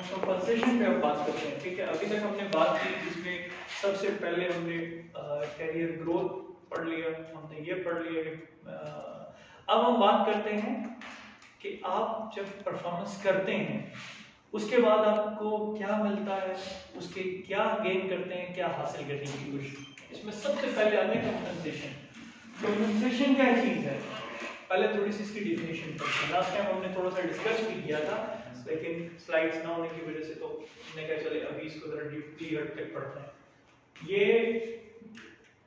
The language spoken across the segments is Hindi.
कंपनसेशन पे अब बात करते हैं। ठीक है, अभी तक हमने बात की जिसमें सबसे पहले हमने कैरियर ग्रोथ पढ़ लिया, हमने ये पढ़ लिया। अब हम बात करते हैं कि आप जब परफॉर्मेंस करते हैं उसके बाद आपको क्या मिलता है, उसके क्या गेन करते हैं, क्या हासिल करने की कोशिश। इसमें सबसे पहले आते हैं कंपनसेशन। कंपनसेशन क्या चीज़ है, पहले थोड़ी सी इसकी डेफिनेशन करते हैं। लास्ट टाइम हमने थोड़ा सा डिस्कस भी किया था, लेकिन स्लाइड्स ना होने की वजह से तो हमने कहा चले अभी इसको जरा डीपली हट तक पढ़ते हैं। ये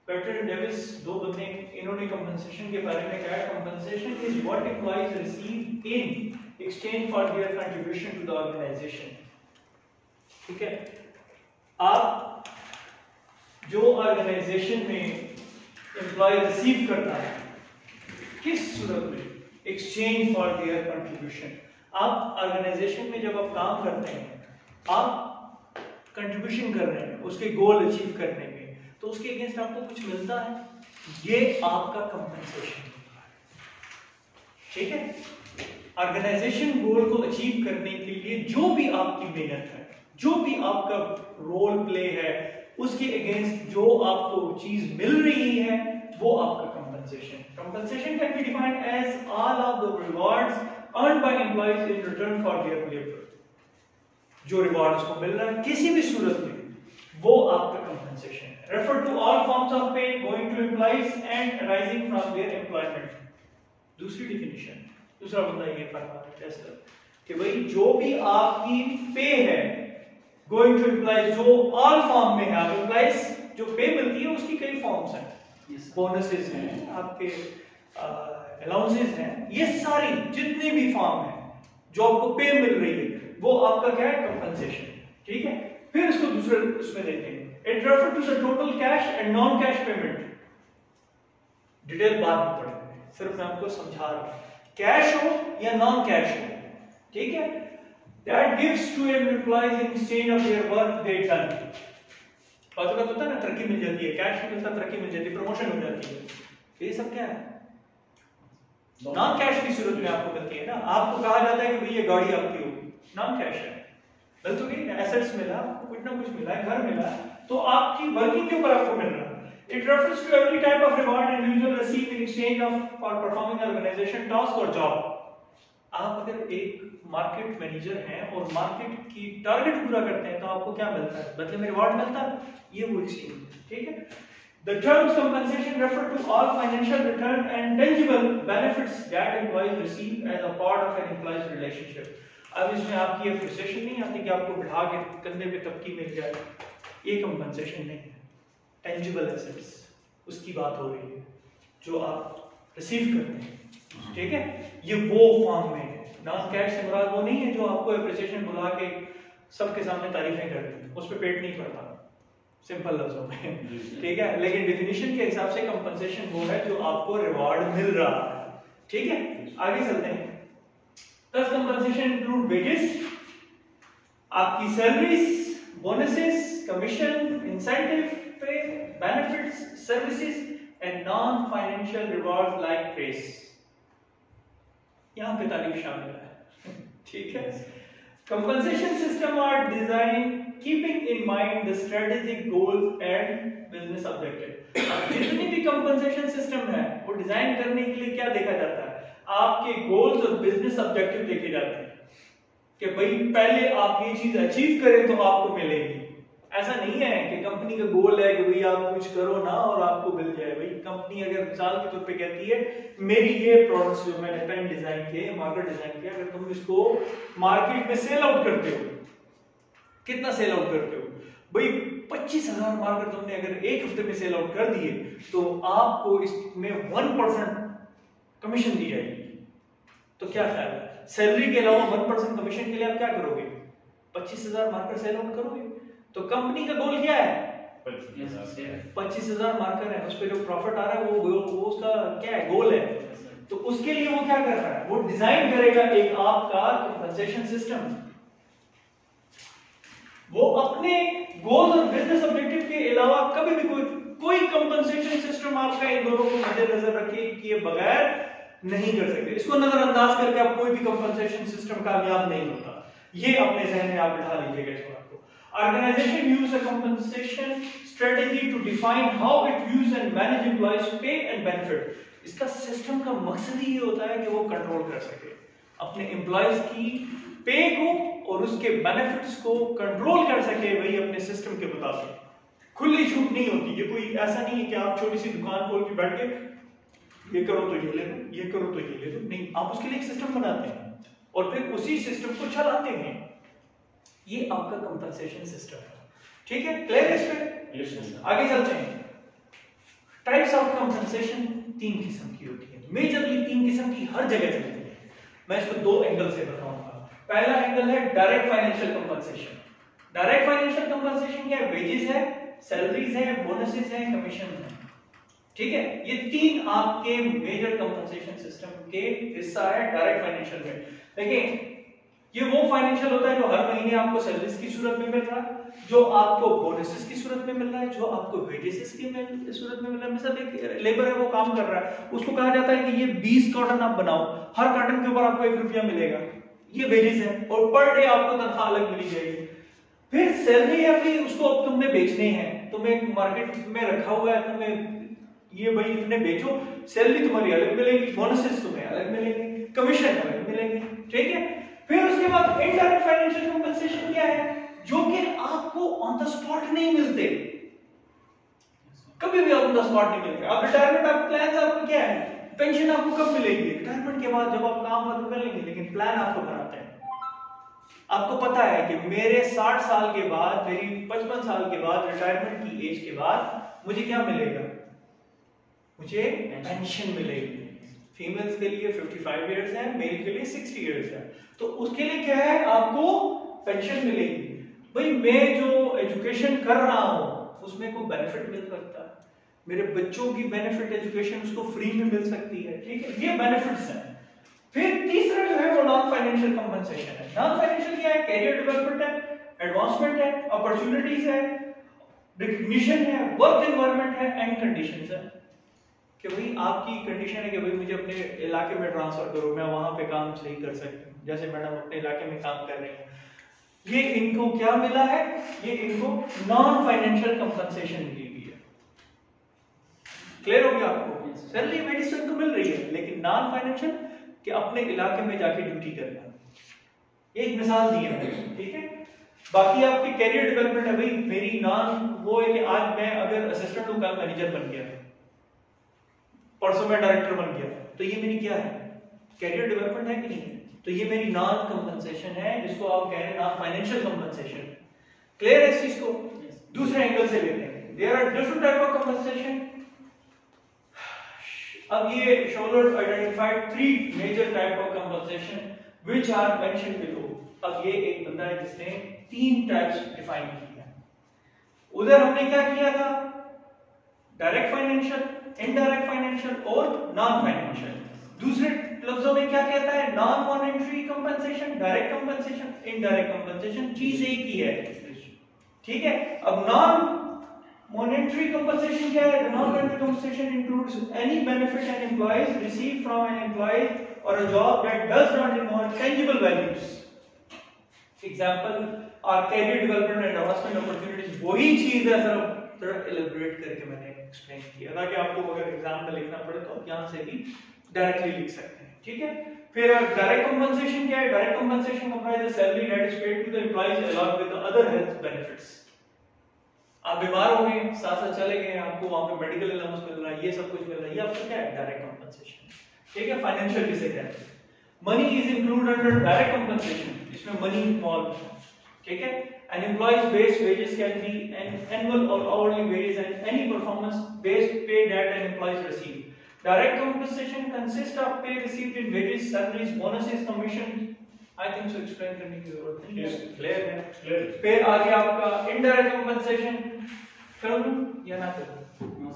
कर्टन एंड डेविस दो बंदे, इन्होंने कंपनसेशन के बारे में कहा, compensation is what employees receive in exchange for their contribution to the organisation. ठीक है, आप जो ऑर्गेनाइजेशन में एम्प्लॉय रिसीव करता है किस सूरत में, एक्सचेंज फॉर देयर कंट्रीब्यूशन। आप ऑर्गेनाइजेशन में जब आप काम करते हैं, आप कंट्रीब्यूशन कर रहे हैं उसके गोल अचीव करने में, तो उसके अगेंस्ट आपको कुछ मिलता है, ये आपका कंपनसेशन होता है। ठीक है, ऑर्गेनाइजेशन गोल को अचीव करने के लिए जो भी आपकी मेहनत है, जो भी आपका रोल प्ले है, उसके अगेंस्ट जो आपको चीज मिल रही है वो आपका कंपनसेशन। Compensation can be defined as all of the rewards earned by employees in return for their labor। जो रिवॉर्ड उसको मिल रहा है किसी भी सूरत में, वो आपका कंपनसेशन है। Refer to all forms of pay going to employees and arising from their employment. दूसरी डेफिनेशन, दूसरा बंदा ये फरमा रहा है कि भाई जो भी आपकी पे है गोइंग टू एम्प्लॉइज, जो ऑल फॉर्म में है, आप एम्प्लॉइज जो पे मिलती है उसकी कई फॉर्म्स हैं, बोनसेस हैं, आपके अलाउंसेस हैं, ये सारी जितने भी फॉर्म हैं जो आपको पे मिल रही है वो आपका क्या है, कंपनसेशन। ठीक है, फिर इसको दूसरे उसमें देखते हैं, it refer to the total cash and non cash payment. Detail बाद में पढ़ेंगे, सिर्फ मैं आपको समझा रहा हूं, कैश हो या नॉन कैश हो। ठीक है, that gives to employees in exchange of their work they done. बात होता है ना, तरक्की मिल जाती है, कैश मिलता, तरक्की मिल जाती है, प्रमोशन हो जाती है। ये सब क्या है, नॉन कैश की सूरत में आपको मिलती है ना। आपको कहा जाता है कि भाई ये गाड़ी आपकी होगी, नॉन कैश है, मिल तो गई, एसेट्स मिला, कुछ ना कुछ मिला है, घर मिला, तो आपकी वर्किंग के ऊपर आपको मिल रहा है। It refers to every type of reward individual receive in exchange of for performing organisation task और जॉब। आप अगर एक मार्केट मैनेजर हैं और मार्केट की टारगेट पूरा करते हैं तो आपको क्या मिलता है, बदले में रिवॉर्ड मिलता है, ये वो एक्सचेंज। ठीक है, the terms compensation refer to all financial return and tangible benefits that employees receive as a part of an employee's relationship। अब इसमें आपकी एप्रिसिएशन नहीं आती कि आपको बिठा के कंधे पे तबकी मिल जाए, ये कंपनसेशन नहीं है। टेंजिबल एसेट्स उसकी बात हो रही है जो आप रिसीव करते हैं। ठीक है, ये वो फॉर्म में है, नॉन कैश से मुराद वो नहीं है जो आपको एप्रिसिएशन बुला के सबके सामने तारीफें करते हैं, उस पर पेट नहीं पड़ता, सिंपल लफ्जों में। ठीक है, लेकिन डेफिनेशन के हिसाब से कंपनसेशन वो है जो आपको रिवॉर्ड मिल रहा है। ठीक है, आगे चलते हैं। Thus compensation include wages, आपकी सैलरीज, बोनसेस, कमीशन, इंसेंटिव पे, benefits, services and non financial rewards like press. यहाँ पे तारीफ शामिल है। ठीक है, compensation system are designed keeping in mind the strategic goals and business objective। जितनी भी compensation system है वो डिजाइन करने के लिए क्या देखा जाता है, आपके गोल्स और बिजनेस ऑब्जेक्टिव देखे जाते हैं कि भाई पहले आप ये चीज अचीव करें तो आपको मिलेगी। ऐसा नहीं है कि कंपनी का गोल है कि भाई आप कुछ करो ना और आपको मिल जाए। भाई कंपनी अगर मिसाल के तौर पे कहती है मेरी ये प्रोडक्ट्स जो मैंने पेन डिजाइन किए, मार्कर डिजाइन किया, अगर तुम इसको मार्केट में सेल आउट करते हो, कितना सेल आउट करते हो भाई, 25,000 मार्कर तुमने अगर एक हफ्ते में सेल आउट कर दिए तो आपको इसमें 1% कमीशन दी जाएगी। तो क्या ख्याल है, सैलरी के अलावा 1% कमीशन के लिए आप क्या करोगे, 25,000 मार्कर सेल आउट करोगे। तो कंपनी का गोल क्या है, 25,000 मार्कर है, उस पर जो प्रॉफिट आ रहा है वो उसका क्या है, गोल है। तो उसके लिए वो क्या कर रहा है, वो डिजाइन करेगा एक आपका कंपनसेशन सिस्टम। वो अपने गोल और बिजनेस ऑब्जेक्टिव के अलावा कभी भी कोई कंपनसेशन सिस्टम आपका इन दोनों को मद्देनजर रखे किए बगैर नहीं कर सकते। इसको नजरअंदाज करके आप कोई भी कंपनसेशन सिस्टम कामयाब नहीं होता। ये अपने जहन में आप बिठा लीजिएगा इस बात को। Organization use a compensation strategy to define how it views and manage employees pay and benefit। इसका सिस्टम का मकसद ही ये होता है कि वो कंट्रोल कर सके अपने एम्प्लॉयज की पे को और उसके बेनिफिट्स को कंट्रोल कर सके, वही अपने सिस्टम के मुताबिक। खुली छूट नहीं होती, ये कोई ऐसा नहीं है कि आप छोटी सी दुकान खोल के बैठ के ये करो तो ये ले लो, ये करो तो ये ले लो, नहीं, आप उसके लिए एक सिस्टम बनाते हैं और फिर उसी सिस्टम को चलाते हैं। ये आपका कंपनसेशन सिस्टम है, ठीक है, क्लियर इस पे? आगे चलते हैं। टाइप्स ऑफ कंपनसेशन 3 किस्म की होती है, मेजरली 3 किस्म की हर जगह चलती है। मैं इसको 2 एंगल से बताऊंगा। पहला एंगल है direct financial compensation. Direct financial compensation क्या है? वेजेस है, सैलरीज है, बोनसेस है, कमीशन है, ठीक है। ये 3 आपके मेजर कंपनसेशन सिस्टम के हिस्सा है डायरेक्ट फाइनेंशियल में। देखिए ये वो फाइनेंशियल होता है जो हर महीने आपको सैलरीज की सूरत में मिल रहा है, जो आपको बोनसेस की सूरत में मिल रहा है, जो आपको वेजेस की सूरत में मिल रहा है। मतलब एक लेबर है वो काम कर रहा है, उसको कहा जाता है कि ये 20 कॉटन आप बनाओ, हर कॉटन के ऊपर आपको 1 रुपया मिलेगा, ये वेजेस है, और पर डे आपको तनख्वाह अलग मिली जाएगी। फिर सैलरी है भाई, उसको अब तुमने बेचने हैं, तुम्हें मार्केट में रखा हुआ है, तुम्हें ये भाई इतने बेचो, सैलरी तुम्हारी अलग मिलेगी, बोनसेस तुम्हें अलग मिलेंगे, कमीशन अलग मिलेंगे, ठीक है। फिर उसके बाद इनडायरेक्ट फाइनेंशियल कंपनसेशन क्या है? जो कि आपको ऑन द स्पॉट नहीं मिलते, कभी भी ऑन द स्पॉट नहीं मिलते। अब रिटायरमेंट आप प्लान आपको क्या है? पेंशन आपको कब मिलेगी? रिटायरमेंट के बाद जब आप काम खत्म कर लेंगे, लेकिन प्लान आपको बनाते हैं। आपको पता है कि मेरे 60 साल के बाद, मेरी 55 साल के बाद, रिटायरमेंट की एज के बाद मुझे क्या मिलेगा? मुझे पेंशन मिलेगी। फीमेल्स के लिए 55 इयर्स है, मेल के लिए 60 इयर्स है, तो उसके लिए क्या है? आपको पेंशन मिलेगी। भाई मैं जो एजुकेशन कर रहा हूं उसमें कोई बेनिफिट मिल सकता है, मेरे बच्चों की बेनिफिट एजुकेशन उसको फ्री में मिल सकती है, ठीक है, ये बेनिफिट्स हैं। फिर तीसरा जो है वो नॉन फाइनेंशियल कंपनसेशन है। नॉन फाइनेंशियल क्या है? कैरियर डेवलपमेंट है, एडवांसमेंट है, अपॉर्चुनिटीज है, रिकॉग्निशन है, वर्क एनवायरनमेंट है, एंड कंडीशंस है। कि भाई आपकी कंडीशन है कि भाई मुझे अपने इलाके में ट्रांसफर करो, मैं वहां पे काम सही कर सकती हूँ, जैसे मैडम अपने इलाके में काम कर रही हैं। ये इनको क्या मिला है? ये इनको नॉन फाइनेंशियल कंपनसेशन मिली हुई है। क्लियर हो गया आपको? सैलरी मेडिसिन तो मिल रही है, लेकिन नॉन फाइनेंशियल कि अपने इलाके में जाके ड्यूटी करना। एक मिसाल दी है मैंने, ठीक है। बाकी आपकी कैरियर डेवलपमेंट है, भाई मेरी नॉन वो है कि आज मैं अगर असिस्टेंट हूं, कल मैनेजर बन गया, परसों मैं डायरेक्टर बन गया, तो ये मेरी क्या है? कैरियर डेवलपमेंट है कि नहीं है? तो ये मेरी नॉन कंपनसेशन है, जिसको आप कह रहे हैं नॉन फाइनेंशियल कंपनसेशन। क्लियर है इस चीज को? दूसरे एंगल से लेते हैं। There are different type of compensation. अब ये scholar identified 3 major type of compensation which are mentioned below. अब ये एक बंदा है जिसने 3 टाइप्स डिफाइन किया। उधर हमने क्या किया था? डायरेक्ट फाइनेंशियल, इनडायरेक्ट फाइनेंशियल और नॉन फाइनेंशियल। दूसरे लफ्जों में क्या कहता है? Non monetary compensation, direct compensation, indirect compensation, चीज एक ही है, ठीक है। अब नॉन मॉनेटरी कंपनसेशन क्या है? Non monetary compensation includes any benefit an employees receive from an employ और a job that does not involve tangible values. Example are career development and advancement opportunities. वही चीज है, सर थोड़ा एलिब्रेट करके मैंने एक्सप्लेन किया ताकि आपको अगर एग्जाम में लिखना पड़े तो आप यहां से भी डायरेक्टली लिख सकते हैं, ठीक है। फिर डायरेक्ट कंपनसेशन क्या है? Direct compensation comprises salary that is paid to the employees along with the other health benefits. आप बीमार हो गए, साथ-साथ चले गए, आपको वहां पे मेडिकल अलाउंस मिल रहा है, ये सब कुछ मिल रहा है, ये आपका क्या है? डायरेक्ट कंपनसेशन, ठीक है। फाइनेंशियल किसे कहते हैं? Money is included under direct compensation, इसमें मनी इन्वॉल्व है, ठीक है। An employee's base wages can be an annual or hourly wages and any performance-based pay that an employee receives. Direct compensation consists of pay received in wages, salaries, bonuses, commission. I think so explain करने की जरूरत नहीं है, clear है? Clear. फिर आ गया आपका indirect compensation। कर लूं या ना करूं?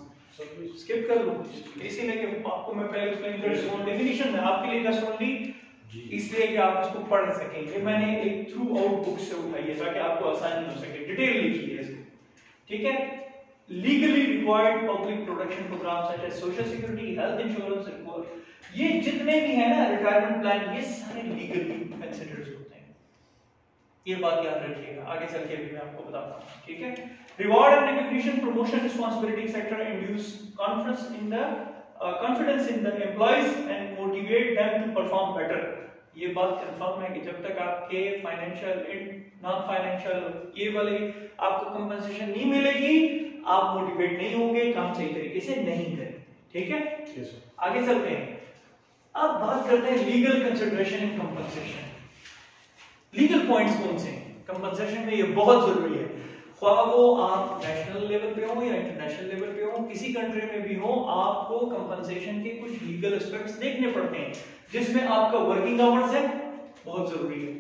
स्किप कर लूं? इसीलिए कि आपको मैं पहले explain कर रहा हूं, definition है आपके लिए just only इसलिए कि आप इसको पढ़ सकेंगे। मैंने एक थ्रू आउट बुक से उठाई है ताकि आपको आसानी हो सके, डिटेल लिखी है इसको, ठीक है। Legally required public protection programme such as social security, health insurance, ये जितने भी है ना रिटायरमेंट प्लान, ये सारे लीगली कंसीडर्ड होते हैं। ये बात याद रखिएगा, आगे चल के भी मैं आपको बताता हूँ, ठीक है। Reward and recognition, promotion, responsibility etcetera induce confidence in the employees and motivate them to perform better. ये बात कंफर्म है कि जब तक आपके फाइनेंशियल एंड नॉन फाइनेंशियल ये वाले आपको कंपनसेशन नहीं मिलेगी, आप मोटिवेट नहीं होंगे, काम सही तरीके से नहीं करेंगे, ठीक है। आगे चलते हैं, अब बात करते हैं legal consideration in compensation. Legal points कौन से हैं कंपनसेशन में, ये बहुत जरूरी है। ख्वाह वो आप नेशनल लेवल पे हो या इंटरनेशनल लेवल पे हो, किसी कंट्री में भी हो, आपको कंपनसेशन के कुछ लीगल एस्पेक्ट्स देखने पड़ते हैं, जिसमें आपका वर्किंग आवर्स है, बहुत जरूरी है,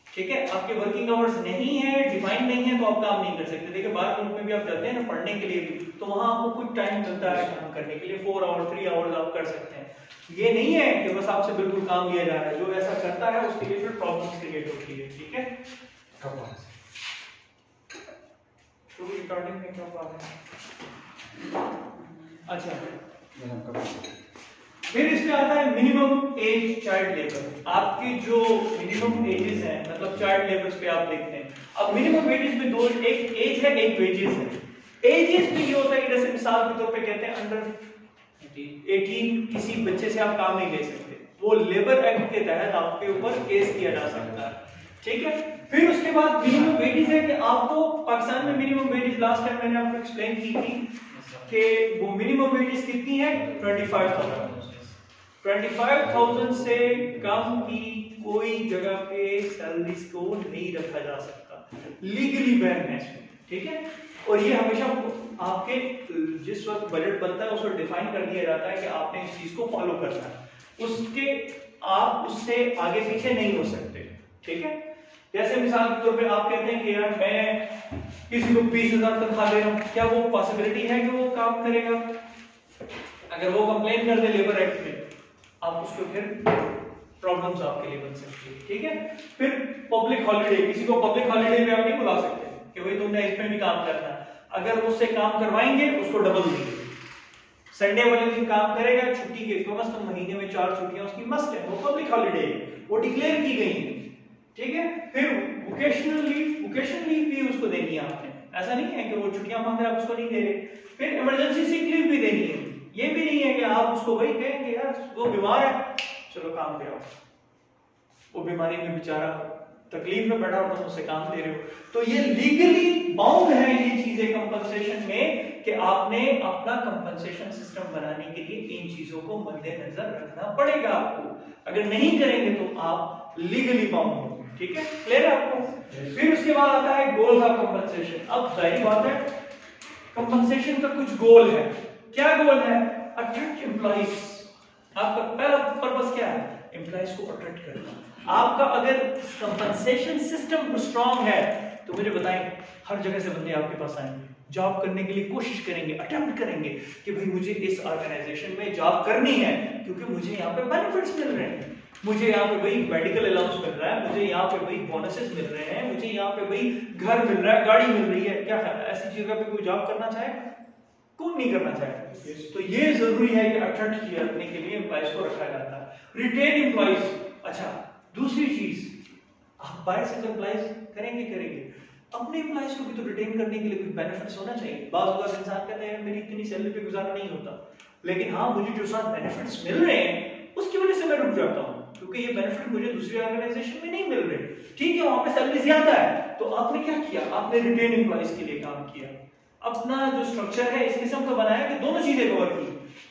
ठीक है। आपके वर्किंग आवर्स नहीं है, डिफाइन नहीं है, तो आप काम नहीं कर सकते। देखिए बाहर मुल्क में भी आप जाते हैं ना पढ़ने के लिए भी, तो वहां आपको कुछ टाइम मिलता है काम करने के लिए, 4 आवर्स 3 आवर्स आप कर सकते हैं। ये नहीं है कि बस आपसे बिल्कुल काम लिया जा रहा है, जो ऐसा करता है उसके लिए फिर प्रॉब्लम्स क्रिएट होती है, ठीक है। तो रिकॉर्डिंग में क्या बात है, अच्छा। फिर इसमें आता है मिनिमम एज चाइल्ड लेबर। आपकी जो मिनिमम एजेस हैं, मतलब चाइल्ड लेबर्स पे आप देखते हैं, अब मिनिमम एजेस में दो, एक एज है, एक वेजेस है। एजेस में ये होता है कि जैसे मिसाल के तौर पे कहते हैं अंडर 18 किसी बच्चे से आप काम नहीं ले सकते, वो लेबर एक्ट के तहत आपके ऊपर केस किया जा सकता है, ठीक है। फिर उसके बाद मिनिमम वेजेस है कि आपको पाकिस्तान में मिनिमम वेजेस लास्ट टाइम मैंने आपको एक्सप्लेन की थी कि वो मिनिमम वेजेस कितनी है, 25,000 से कम की कोई जगह पे सैलरीज को नहीं रखा जा सकता, लीगली बैन है इसमें, ठीक है। और ये हमेशा आपके जिस वक्त बजट बनता है उस वक्त डिफाइन कर दिया जाता है कि आपने इस चीज को फॉलो करना है, उसके आप उससे आगे पीछे नहीं हो सकते, ठीक है। जैसे मिसाल के तौर पे आप कहते हैं कि यार मैं किसी को 20,000 तनख्वाह दे रहा हूं, क्या वो पॉसिबिलिटी है कि वो काम करेगा? अगर वो कंप्लेन कर दे लेबर एक्ट में, आप उसको फिर प्रॉब्लम्स आपके लिए बन सकती है, ठीक है। फिर पब्लिक हॉलिडे, किसी को पब्लिक हॉलिडे पे आप नहीं बुला सकते कि भाई तुमने इसमें भी काम करना है। अगर उससे काम करवाएंगे उसको डबल देंगे, संडे वाले दिन काम करेगा, छुट्टी के कम से कम महीने में 4 छुट्टियां उसकी मस्ट है, वो पब्लिक हॉलिडे है, वो डिक्लेयर की गई है, ठीक है। फिर वोकेशनल लीव भी उसको देनी है आपने, ऐसा नहीं है कि वो छुट्टियां मांग रहा है आप उसको नहीं दे रहे। फिर इमरजेंसी सिक लीव भी देनी है, ये भी नहीं है कि आप उसको वही कहेंगे यार वो बीमार है चलो काम पे आओ, वो बीमारी में बेचारा तकलीफ में बैठा हो तुम उससे काम दे रहे हो। तो ये लीगली बाउंड है ये चीजें कंपनसेशन में कि आपने अपना कंपनसेशन सिस्टम बनाने के लिए इन चीजों को मद्देनजर रखना पड़ेगा आपको, अगर नहीं करेंगे तो आप लीगली बाउंड हो, ठीक है। क्लियर है आपको? फिर उसके बाद आता है गोल्स ऑफ कंपनसेशन। अब जाहिर बात है कंपनसेशन का कुछ गोल है, क्या गोल है? Attract employees. आपका पहला पर्पस क्या है? एम्प्लॉइज को अट्रैक्ट करना। आपका अगर कंपनसेशन सिस्टम स्ट्रांग है तो मुझे बताएं हर जगह से बंदे आपके पास आएंगे, जॉब करने के लिए कोशिश करेंगे, अटेम्प्ट करेंगे कि भाई मुझे इस ऑर्गेनाइजेशन में जॉब करनी है क्योंकि मुझे यहाँ पे बेनिफिट्स मिल रहे हैं, मुझे यहाँ पे भाई मेडिकल अलाउंस मिल रहा है, मुझे यहाँ पे भाई बोनसेस मिल रहे हैं, मुझे यहाँ पे भाई घर मिल रहा है, गाड़ी मिल रही है। क्या ऐसी जगह पे कोई जॉब करना चाहे? कौन नहीं करना चाहे? तो ये जरूरी है कि अट्रैक्ट करने के लिए एम्प्लॉइज को रखा जाता है। Retain employees. अच्छा, दूसरी चीज, आप बाहर से एम्प्लॉइज करेंगे, अपने एम्प्लॉइज को भी तो रिटेन करने के लिए कुछ बेनिफिट्स होना चाहिए। बात बात इंसान कहते हैं मेरी इतनी सैलरी पे गुजारा नहीं होता, लेकिन हाँ मुझे जो साथ बेनिफिट्स मिल रहे हैं उसकी वजह से मैं रुक जाता हूँ क्योंकि ये बेनिफिट मुझे दूसरी ऑर्गेनाइजेशन में नहीं मिल रहे। ठीक है, वहां पे सैलरी ज्यादा है, तो आपने क्या किया? आपने रिटेन एम्प्लॉइज के लिए काम किया, अपना जो स्ट्रक्चर है इस किस्म का बनाया कि दोनों चीजें कवर की।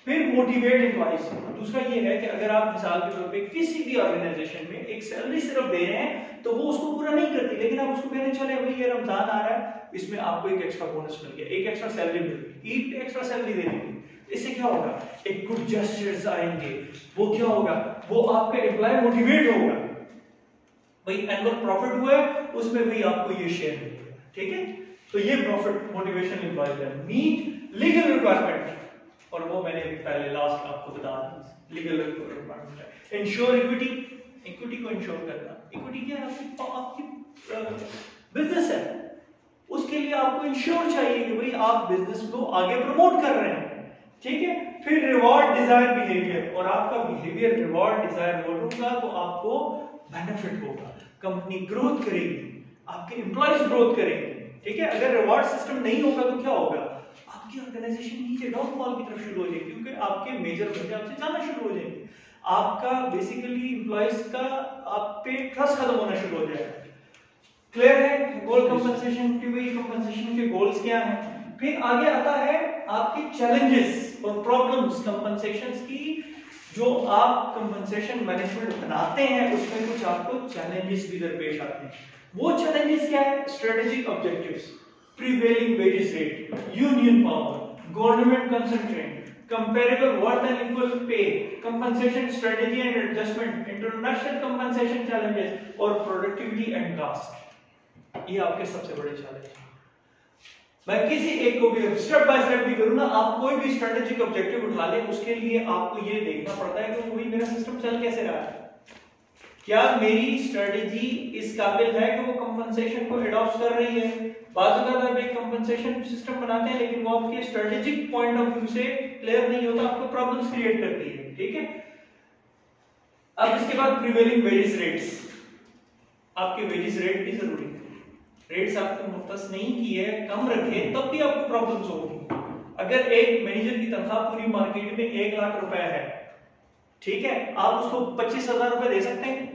फिर मोटिवेट एम्प्लॉइज। दूसरा ये है कि अगर आप मिसाल के तौर पे किसी भी ऑर्गेनाइजेशन में एक सैलरी सिर्फ दे रहे हैं तो वो उसको पूरा नहीं करती, लेकिन आप उसको कहने चले भाई ये रमजान आ रहा है, इसमें आपको एक एक्स्ट्रा बोनस मिल गया, एक एक्स्ट्रा सैलरी मिल गई, ईद पे एक्स्ट्रा सैलरी दे देंगे। इससे क्या होगा? एक गुड जेस्चर्स आएंगे, वो क्या होगा? वो आपका एम्प्लॉय मोटिवेट होगा, भाई एनुअल प्रॉफिट हुआ है उसमें भी आपको ये शेयर मिलेगा। ठीक है, तो ये प्रॉफिट मोटिवेशन एम्प्लॉयज है। मीट लीगल रिक्वायरमेंट, और वो मैंने भी पहले लास्ट आपको बता दी, लीगल रिक्वायरमेंट है। इंश्योर इक्विटी, इक्विटी को इंश्योर करना। इक्विटी क्या है? आपकी बिजनेस है, उसके लिए आपको इंश्योर चाहिए कि भाई आप बिजनेस को आगे प्रमोट कर रहे हैं। ठीक है, फिर रिवॉर्ड डिजायर बिहेवियर, और आपका बिहेवियर रिवॉर्ड डिजायर होगा तो आपको बेनिफिट होगा, कंपनी ग्रोथ करेगी। आपके एम्प्लॉयज ग्रोथ करेंगे। ठीक है, अगर रिवॉर्ड सिस्टम नहीं होगा तो क्या होगा, आपकी ऑर्गेनाइजेशन नीचे डाउनफॉल की तरफ शुरू हो जाएगी, क्योंकि आपके मेजर बंदे आपसे जाना शुरू हो जाएंगे, आपका बेसिकली एम्प्लॉयज का आप पे ट्रस्ट खत्म होना शुरू हो जाएगा। क्लियर है? गोल कंपनसेशन की वही कंपनसेशन के गोल्स क्या हैं। फिर आगे आता है आपके चैलेंजेस और प्रॉब्लम्स कंपनसेशंस की। जो आप कंपनसेशन मैनेजमेंट बनाते हैं उसमें कुछ आपको चैलेंजेस भी दरपेश आते हैं। वो चैलेंजेस क्या है? Strategic objectives, prevailing wages rate, union power, government concentrate, comparable worth and equal pay, compensation strategy and adjustment, international compensation challenges और productivity and cost। ये आपके सबसे बड़े चैलेंज हैं। मैं किसी एक को भी स्टेप बाय स्टेप भी करूँ ना, आप कोई भी स्ट्रेटेजिक ऑब्जेक्टिव उठा लें, उसके लिए आपको ये देखना पड़ता है कि वही मेरा सिस्टम चल कैसे रहा है। क्या मेरी स्ट्रेटेजी इस काबिल है कि वो कंपनसेशन को एडॉप्ट कर रही है? बात करता है एक कंपनसेशन सिस्टम बनाते हैं लेकिन वो आपके स्ट्रेटेजिक पॉइंट ऑफ व्यू से क्लियर नहीं होता, आपको प्रॉब्लम्स क्रिएट करती है। ठीक है, अब इसके बाद प्रिवेलिंग वेजेस रेट्स। आपके वेजेस रेट भी जरूरी है। रेट्स आपको मुख्तस नहीं की है, कम रखे, तब भी आपको प्रॉब्लम्स होगी। अगर एक मैनेजर की तनख्वाह पूरी मार्केट में 1 लाख रुपए है, ठीक है, आप उसको 25,000 रुपए दे सकते हैं?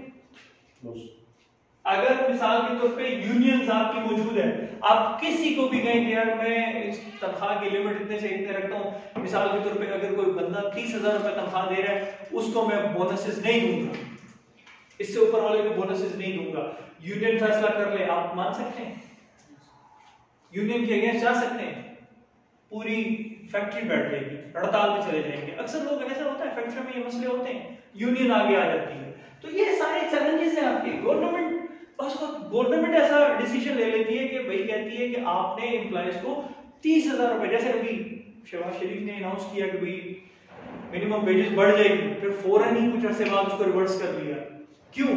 अगर मिसाल के तौर पे यूनियंस आपकी मौजूद है, आप किसी को भी कहें कि यार मैं इस तनख्वाह की लिमिट इतने से इतने रखता हूं, मिसाल के तौर पे अगर कोई बंदा 30,000 रुपए तनख्वाह दे रहा है, उसको मैं बोनसेस नहीं दूंगा, इससे ऊपर वाले को बोनसेस नहीं दूंगा, यूनियन फैसला कर ले, आप मान सकते हैं? यूनियन के अगेंस्ट जा सकते हैं? पूरी फैक्ट्री बैठ जाएगी, हड़ताल पे चले जाएंगे। अक्सर लोग ऐसा होता है, फैक्ट्री में ये मसले होते हैं, यूनियन आगे आ जाती है। तो ये सारे चैलेंजेस हैं आपके। गवर्नमेंट ऐसा डिसीजन ले लेती है कि भाई कहती है कि आपने एम्प्लॉयज को 30,000 रुपए, जैसे अभी शहबाज शरीफ ने अनाउंस किया कि भाई मिनिमम वेजेस बढ़ जाएगी, फिर फौरन ही कुछ अरसे बाद उसको रिवर्स कर दिया। क्यों?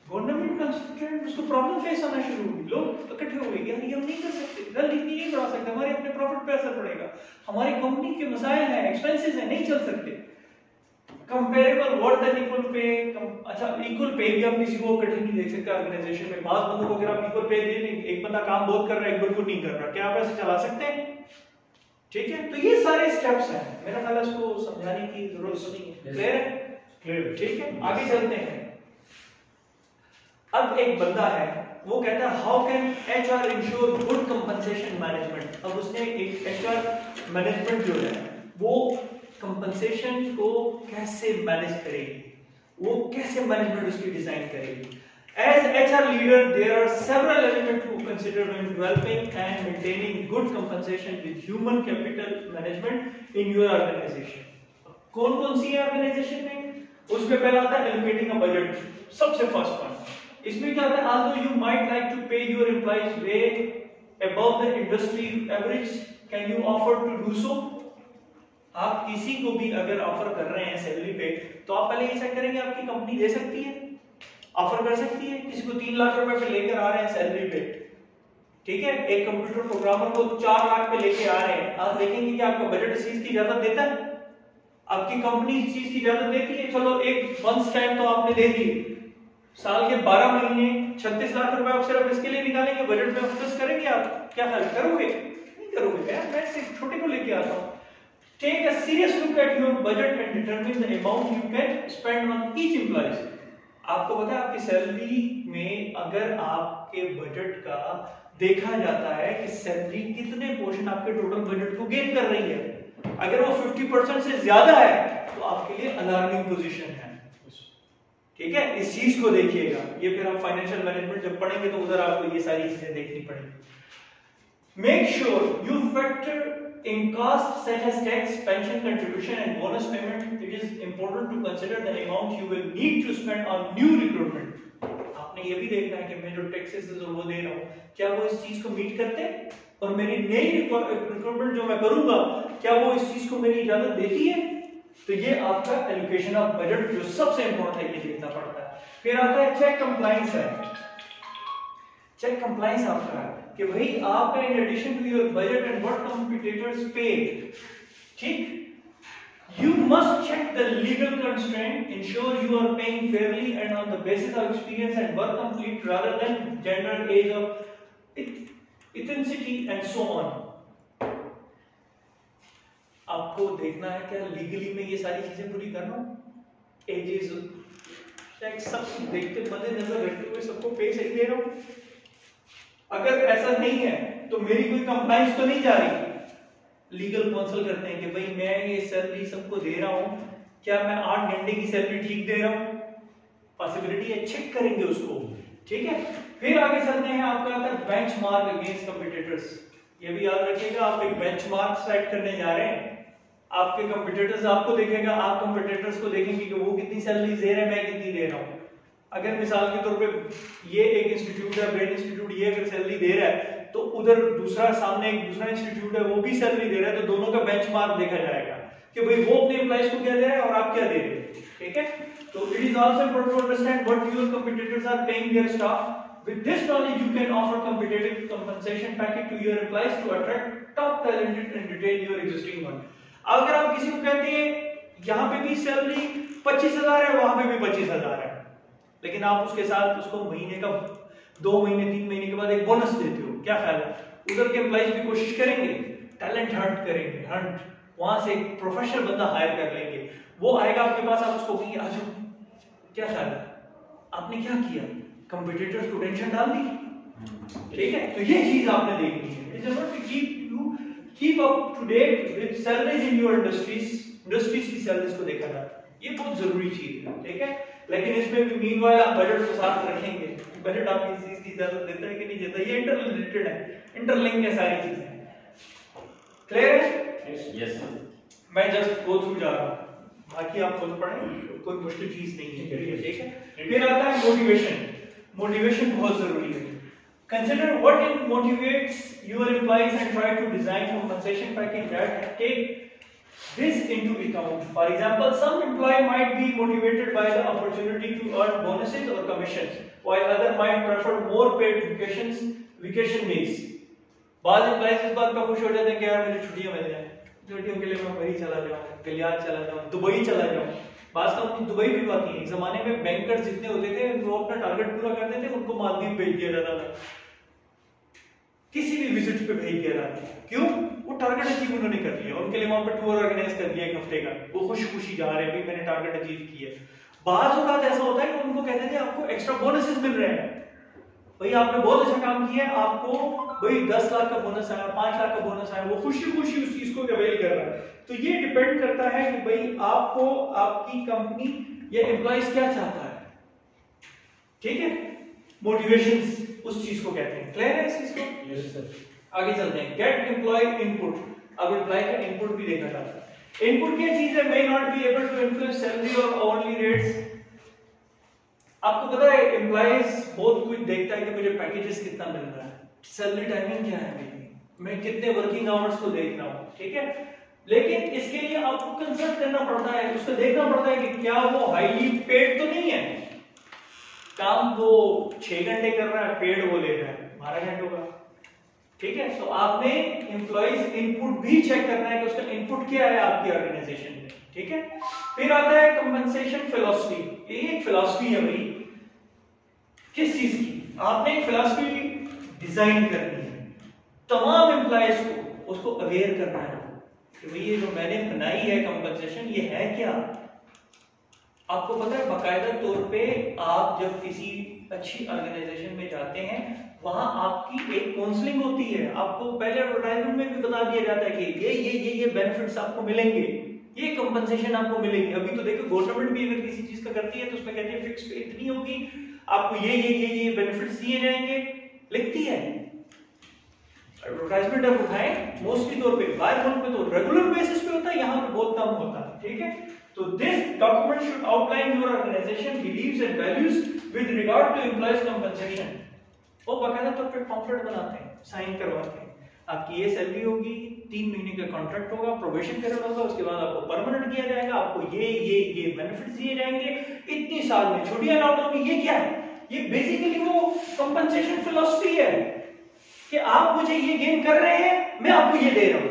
गवर्नमेंट कंसंट्रेट, उसको प्रॉब्लम फेस होना शुरू हुई, लोग इकट्ठे हो गए, यार ये हम नहीं कर सकते, गल इतनी नहीं बढ़ा सकते, हमारे अपने प्रॉफिट पे असर पड़ेगा, हमारी कंपनी के मसाइल हैं, एक्सपेंसेस हैं, नहीं चल सकते। Comparable worth and equal pay, अच्छा इक्वल पे भी आप किसी को कठिन नहीं देख सकते ऑर्गेनाइजेशन में। बात बंदों को अगर आप इक्वल पे दे दें, एक बंदा काम बहुत कर रहा है, एक बिल्कुल नहीं कर रहा, क्या आप ऐसे चला सकते हैं? ठीक है, तो ये सारे स्टेप्स हैं, मेरा ख्याल है इसको समझाने की जरूरत नहीं है। क्लियर है? क्लियर, ठीक है, आगे चलते हैं। अब एक बंदा है, वो कहता है how can HR ensure good compensation management. अब उसने एक एचआर मैनेजमेंट जो है वो कंपनसेशन को कैसे मैनेज करेगी, वो कैसे मैनेजमेंट उसकी डिजाइन करेगी। As HR leader, there are several elements to consider when developing and maintaining good compensation with human capital management in your organization. कौन-कौन सी है ऑर्गेनाइजेशन में? उसमें पहला आता है allocating a budget, सबसे फर्स्ट पॉइंट। इसमें क्या होता है, although you might like to pay your employees way above the industry average, can you offer to do so? आप किसी को भी अगर ऑफर कर रहे हैं सैलरी पे, तो आप पहले ये चेक करेंगे आपकी कंपनी दे सकती है, ऑफर कर सकती है। किसी को 3 लाख रुपए पे लेकर आ रहे हैं सैलरी पे, ठीक है, एक कंप्यूटर प्रोग्रामर को 4 लाख पे लेके आ रहे हैं, आप देखेंगे कि आपका बजट इस चीज की इजाजत देता है, आपकी कंपनी इस चीज की इजाजत देती है। चलो एक मंथ टाइम तो आपने दे दी, साल के 12 महीने 36 लाख रुपए आप सिर्फ इसके लिए निकालेंगे, बजट में फोकस करेंगे, आप क्या ख्याल करोगे? नहीं करोगे यार, मैं सिर्फ छोटे को लेके आता हूं। Take a serious look at your budget and determine the amount you can spend on each employee. आपको पता है आपकी सैलरी में अगर आपके बजट का देखा जाता है कि सैलरी कितने पोर्शन आपके टोटल बजट को गेन कर रही है, अगर वो 50% से ज्यादा है तो आपके लिए अलार्मिंग पोजीशन है। ठीक है, इस चीज को देखिएगा, ये फिर आप फाइनेंशियल मैनेजमेंट जब पढ़ेंगे तो उधर आपको ये सारी चीजें देखनी पड़ेगी। Make sure you factor in costs such as tax, pension contribution and bonus payment. It is important to consider the amount you will need to spend on new recruitment. आपने ये भी देखना है कि मैं जो टैक्सेस वो दे रहा हूँ क्या वो इस चीज को मीट करते हैं, और मेरी नई रिक्रूटमेंट जो मैं करूंगा क्या वो इस चीज को मेरी इजाजत देती है। तो ये आपका एलोकेशन ऑफ बजट जो सबसे इंपॉर्टेंट है, ये देखना पड़ता है। फिर आता है चेक कंप्लायंस है। चेक कंप्लायंस आपका है कि भाई आपका in addition to your budget and what competitors pay, ठीक, You must check the legal constraint, ensure you are paying fairly and on the basis of experience and work complete rather than gender, age of ethnicity and so on. आपको देखना है क्या लीगली में ये सारी चीजें पूरी करना, एजेस सब देखते मद्देनजर रखते हुए सबको पे सही दे रहा हूं। अगर ऐसा नहीं है तो मेरी कोई कंप्लाइंस तो नहीं जा रही। लीगल काउंसिल करते हैं कि भाई मैं ये सैलरी सबको दे रहा हूं, क्या मैं 8 घंटे की सैलरी ठीक दे रहा हूं, पॉसिबिलिटी है, चेक करेंगे उसको, ठीक है। फिर आगे चलते हैं, आपका आता है बेंचमार्क अगेंस्ट कंपटीटर्स। ये भी याद रखिएगा, आप एक बेंचमार्क सेट करने जा रहे हैं, आपके कंपटीटर्स आपको देखेगा, आप कंपटीटर्स को देखेंगे कि वो कितनी सैलरी दे रहे हैं, मैं कितनी दे रहा हूं। अगर मिसाल के तौर पे ये एक इंस्टीट्यूट है, ब्रेन इंस्टीट्यूट, ये अगर सैलरी दे रहा है तो उधर दूसरा सामने एक दूसरा इंस्टीट्यूट है वो भी सैलरी दे रहा है, तो दोनों का बेंचमार्क देखा जाएगा कि भाई वो अपने एम्प्लॉइज को क्या दे रहा है और आप क्या दे रहे हैं, ठीक है। तो it is also important to understand what your competitors are paying their staff. With this knowledge, you can offer competitive compensation package to your employees to attract top talented and retain your existing one. अगर आप किसी को कहते हैं यहाँ पे भी सैलरी 25,000 है, वहां पे भी 25,000 है, लेकिन आप उसके साथ उसको महीने का 2 महीने 3 महीने के बाद एक बोनस देते हो, क्या ख्याल है? उधर के एम्प्लॉइज भी कोशिश करेंगे, टैलेंट हंट करेंगे, वहां से एक प्रोफेशनल बंदा हायर कर लेंगे, वो आएगा आपके पास, आप उसको कहेंगे आ जाओ, क्या ख्याल है? आपने क्या किया? कंपटीटर्स को टेंशन डाल दी, ठीक है। तो ये चीज आपने देखनी है। It's important to keep up to date with salaries in your industries की सैलरीज को देखा जाता है, ये बहुत जरूरी चीज है, ठीक है। लेकिन इसमें भी मीनवाइल आप बजट को साथ रखेंगे, बजट आपकी इस चीज की इजाजत देता है कि नहीं देता, ये इंटररिलेटेड है, इंटरलिंक है सारी चीजें। क्लियर है? Yes sir. मैं जस्ट गो थ्रू जा रहा हूं, बाकी आप खुद पढ़ें, कोई मुश्किल चीज नहीं है, ठीक है। फिर आता है मोटिवेशन। मोटिवेशन बहुत जरूरी है। Consider what motivates your employees and try to design compensation package that take this into account. For example, some employee might be motivated by the opportunity to earn bonuses or commissions, while other might prefer more paid vacation days. बाद एम्प्लॉइज इस बात का खुश हो जाते हैं कि यार मुझे छुट्टियां मिल जाए, छुट्टियों के लिए मैं वहीं चला जाऊं, गलियार चला जाऊं, दुबई चला जाऊं। बात कंपनी दुबई भी आती है। एक जमाने में बैंकर्स जितने होते थे वो अपना टारगेट पूरा करते थे, उनको मालदीव भेज दिया जाता था, किसी भी विजिट पे भेज दिया जाता था। क्यों? वो टारगेट अचीव उन्होंने कर लिया, उनके लिए वहां पर टूर ऑर्गेनाइज कर दिया 1 हफ्ते का, वो खुशी खुशी जा रहे हैं भाई मैंने टारगेट अचीव किया। बाद औकात ऐसा होता है कि उनको कहते थे आपको एक्स्ट्रा बोनसेस मिल रहे हैं, भाई आपने बहुत अच्छा काम किया है, आपको भाई 10 लाख का बोनस आया, 5 लाख का बोनस आया, वो खुशी खुशी उस चीज को अवेल कर रहा है। तो ये डिपेंड करता है कि भाई आपको आपकी कंपनी या एम्प्लॉइज क्या चाहता है, ठीक है। मोटिवेशंस उस चीज को कहते हैं। क्लियर है इस चीज को? Yes sir. आगे चलते हैं। Get employee input. अब एम्प्लॉय का इनपुट भी देखा जाता है। इनपुट क्या चीज है? May not be able to influence salary और आवरली रेट्स। आपको पता है एम्प्लॉइज बहुत कुछ देखता है कि मुझे पैकेजेस कितना मिल रहा है, सैलरी टाइमिंग क्या है मेरी, मैं कितने वर्किंग आवर्स को देख रहा हूं, ठीक है। लेकिन इसके लिए आपको कंसल्ट करना पड़ता है, उसको देखना पड़ता है कि क्या वो हाईली पेड तो नहीं है, काम वो 6 घंटे कर रहा है, पेड वो ले रहा है 12 घंटों का, ठीक है। तो आपने एम्प्लॉइज इनपुट भी चेक करना है कि उसका इनपुट क्या है आपकी ऑर्गेनाइजेशन में, ठीक है। फिर आता है कंपनसेशन फिलॉसफी। ये एक फिलॉसफी है भाई, किस चीज की? आपने एक फिलॉसफी डिजाइन करनी है, तमाम एम्प्लॉइज को उसको अवेयर करना है कि भाई ये जो मैंने बनाई है कंपनसेशन, ये है क्या। आपको पता है बाकायदा तौर पे आप जब किसी अच्छी ऑर्गेनाइजेशन में जाते हैं वहां आपकी एक काउंसलिंग होती है, आपको पहले एडवर्टाइजमेंट में भी बता दिया जाता है कि ये बेनिफिट्स आपको मिलेंगे, ये कंपनसेशन आपको मिलेगी। अभी तो देखो गवर्नमेंट भी अगर किसी चीज का करती है तो उसमें कहती है फिक्स पे इतनी होगी, आपको ये बेनिफिट्स दिए जाएंगे, लिखती है। एडवर्टाइजमेंट आप उठाएं मोस्टली तौर पे बाहर मुल्क में तो रेगुलर बेसिस पे होता है, यहाँ पे बहुत कम होता है, ठीक है। तो this document should outline your organisation believes and values with regard to employees compensation. वो बाकायदा तौर पे पॉम्फलेट बनाते हैं, साइन करवाते हैं, आपकी ये सैलरी होगी, 3 महीने का कॉन्ट्रैक्ट होगा, प्रोबेशन पीरियड होगा, उसके बाद आपको परमानेंट किया जाएगा, आपको ये बेनिफिट्स दिए जाएंगे, इतनी साल में छुट्टियां अलाउड होंगी। ये क्या है? ये बेसिकली वो कंपनसेशन फिलॉसफी है कि आप मुझे ये गेन कर रहे हैं, मैं आपको ये दे रहा हूं।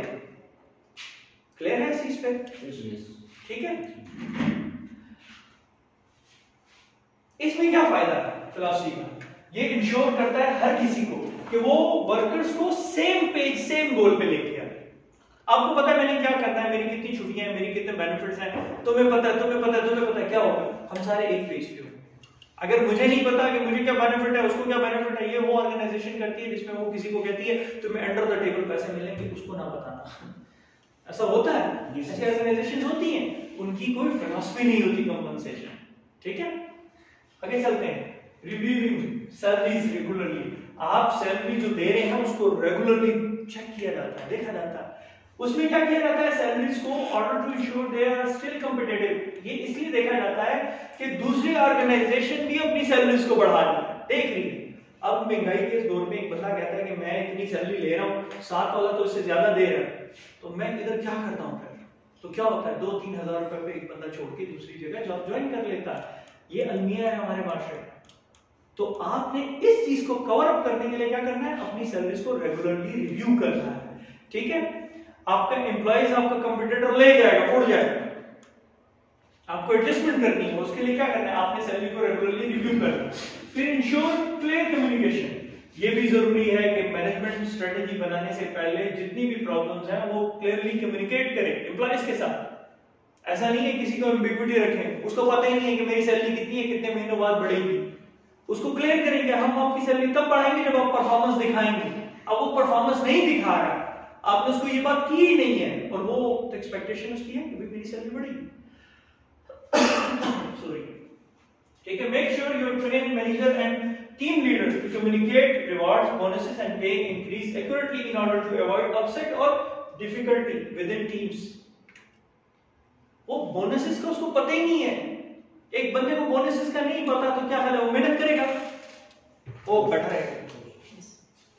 क्लियर है इस चीज पे? ठीक है, इसमें क्या फायदा है फिलॉसफी का? ये इंश्योर करता है हर किसी को कि वो वर्कर्स को सेम पेज सेम गोल पे लेके आए। आपको पता है मैंने क्या करना है, मेरी कितनी छुट्टियां हैं, मेरी कितने बेनिफिट्स हैं, तुम्हें पता है, तुम्हें पता है, तुम्हें पता है, क्या होगा? हम सारे एक पेज पे होंगे। अगर मुझे नहीं पता कि मुझे क्या बेनिफिट है, उसको क्या बेनिफिट है, ये वो ऑर्गेनाइजेशन करती है जिसमें वो किसी को कहती है तुम्हें अंडर द टेबल पैसे मिलेंगे, उसको ना बताना। ऐसा होता है, ऐसी ऑर्गेनाइजेशन होती हैं, उनकी कोई फिलॉसफी नहीं होती कंपनसेशन। ठीक है, आगे चलते हैं। रिव्यूइंग सैलरीज रेगुलरली, आप सैलरी जो दे रहे हैं उसको रेगुलरली चेक किया जाता है, देखा जाता है। उसमें क्या किया जाता है, सैलरीज को order to ensure they are still competitive, ये इसलिए देखा जाता है कि दूसरी ऑर्गेनाइजेशन भी अपनी सैलरीज को बढ़ा रही है, देख रही है। अब महंगाई के दौर में एक बंदा कहता है कि मैं इतनी सैलरी ले रहा हूँ, साथ वाला तो इससे ज्यादा दे रहा है, तो मैं इधर क्या करता हूँ फिर? तो क्या होता है, 2-3 हजार रुपए पे एक बंदा छोड़ के दूसरी जगह जॉब ज्वाइन कर लेता है। ये अलमिया है हमारे माशरे में। तो आपने इस चीज को कवर अप करने के लिए क्या करना है, अपनी सर्विस को रेगुलरली रिव्यू करना है। ठीक है, आपका एम्प्लॉइज आपका कंपटीटर ले जाएगा, उड़ जाएगा, आपको एडजस्टमेंट करनी है, उसके लिए क्या करना है, आपने सैलरी को रेगुलरली रिव्यू करना है। फिर इंश्योर क्लियर कम्युनिकेशन, ये भी जरूरी है कि मैनेजमेंट स्ट्रेटेजी बनाने से पहले जितनी भी प्रॉब्लम्स हैं वो क्लियरली कम्युनिकेट करें एम्प्लॉइज के साथ। ऐसा नहीं है किसी को एम्बिग्युइटी रखें, उसको पता ही नहीं है कि मेरी सैलरी कितनी है, कितने महीनों बाद बढ़ेगी। उसको क्लियर करेंगे, हम आपकी सैलरी तब बढ़ाएंगे जब आप परफॉर्मेंस दिखाएंगे। अब वो परफॉर्मेंस नहीं दिखा रहा है, आपने उसको ये बात की ही नहीं है, और वो एक्सपेक्टेशन उसकी है कि मेरी सैलरी बढ़ेगी। सॉरी, ठीक है। Make sure your train manager and team leaders to communicate rewards, bonuses and pay increase accurately in order to avoid upset or difficulty within teams. वो बोनसेस का उसको पता ही नहीं है। एक बंदे को बोनसेस का नहीं पता तो क्या फायदा, वो मेहनत करेगा, वो बैठा रहेगा।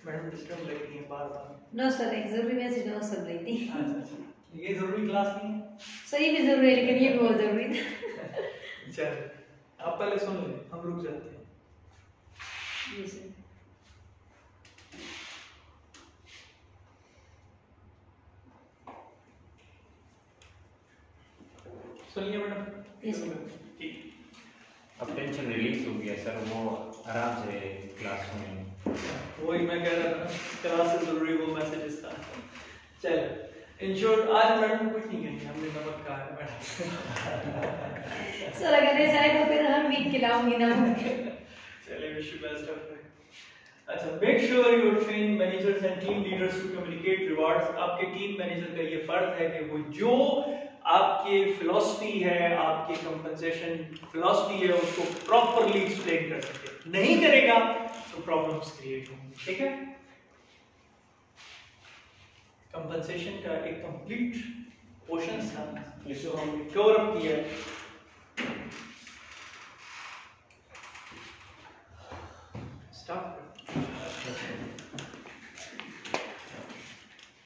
मैडम डिस्टर्ब लगती है बार-बार। नो सर, एक जरूरी मैसेज नो सब लेती। अच्छा, ये जरूरी क्लास नहीं है। सही भी जरूरी है लेकिन ये भी बहुत जरूरी था। चल, आप पहले सुन ले, हम रुक जाते हैं। जी सर। सुनिए मैडम। Yes sir. ठीक, अब टेंशन रिलीज हो गया सर, वो आराम से क्लास में। वही मैं कह रहा था, क्लास से जरूरी वो मैसेजेस था। चल, इंश्योर आज मैडम कुछ नहीं करेंगे, हमने नमक कहा है मैडम। सर अगर ऐसा है तो फिर हम वीक खिलाऊंगी ना। चलिए, wish you best of luck. अच्छा, make sure your train managers and team leaders to communicate rewards. आपके टीम मैनेजर का ये फर्ज है कि वो जो आपकी फिलॉसफी है, आपकी कंपनसेशन फिलॉसफी है, उसको प्रॉपर्ली एक्सप्लेन कर सके। नहीं करेगा तो प्रॉब्लम्स क्रिएट होंगी। ठीक है, कंपनसेशन का एक कंप्लीट पोर्शन था जिसको हमने कवर अप किया है। स्टॉप।